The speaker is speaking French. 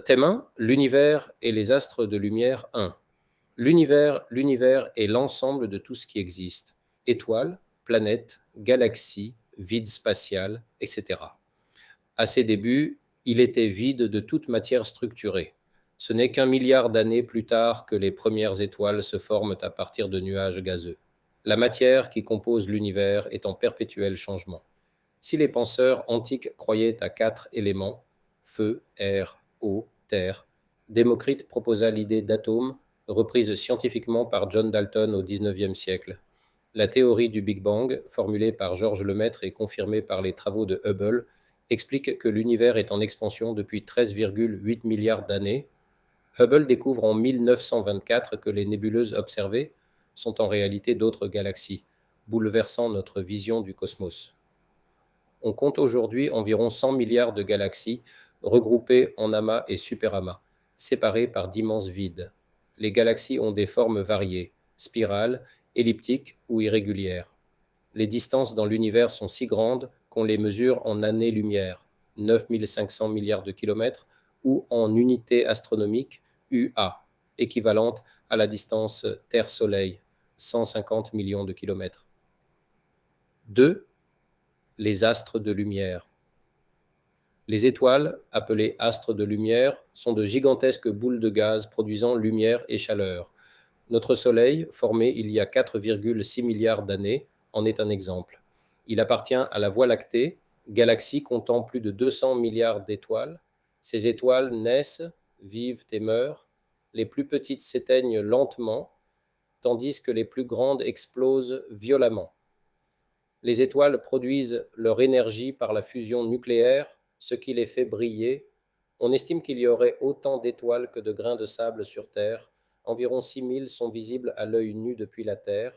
Thème 1, l'univers et les astres de lumière 1. L'univers est l'ensemble de tout ce qui existe. Étoiles, planètes, galaxies, vide spatial, etc. À ses débuts, il était vide de toute matière structurée. Ce n'est qu'un milliard d'années plus tard que les premières étoiles se forment à partir de nuages gazeux. La matière qui compose l'univers est en perpétuel changement. Si les penseurs antiques croyaient à 4 éléments, feu, air, eau, terre, Démocrite proposa l'idée d'atome, reprise scientifiquement par John Dalton au XIXe siècle. La théorie du Big Bang, formulée par Georges Lemaître et confirmée par les travaux de Hubble, explique que l'univers est en expansion depuis 13,8 milliards d'années. Hubble découvre en 1924 que les nébuleuses observées sont en réalité d'autres galaxies, bouleversant notre vision du cosmos. On compte aujourd'hui environ 100 milliards de galaxies regroupées en amas et superamas, séparées par d'immenses vides. Les galaxies ont des formes variées, spirales, elliptiques ou irrégulières. Les distances dans l'univers sont si grandes qu'on les mesure en années-lumière, 9500 milliards de kilomètres, ou en unités astronomiques, UA, équivalente à la distance Terre-Soleil, 150 millions de kilomètres. 2. Les astres de lumière. Les étoiles, appelées astres de lumière, sont de gigantesques boules de gaz produisant lumière et chaleur. Notre Soleil, formé il y a 4,6 milliards d'années, en est un exemple. Il appartient à la Voie lactée, galaxie comptant plus de 200 milliards d'étoiles. Ces étoiles naissent, vivent et meurent. Les plus petites s'éteignent lentement, tandis que les plus grandes explosent violemment. Les étoiles produisent leur énergie par la fusion nucléaire, ce qui les fait briller. On estime qu'il y aurait autant d'étoiles que de grains de sable sur Terre. Environ 6 000 sont visibles à l'œil nu depuis la Terre.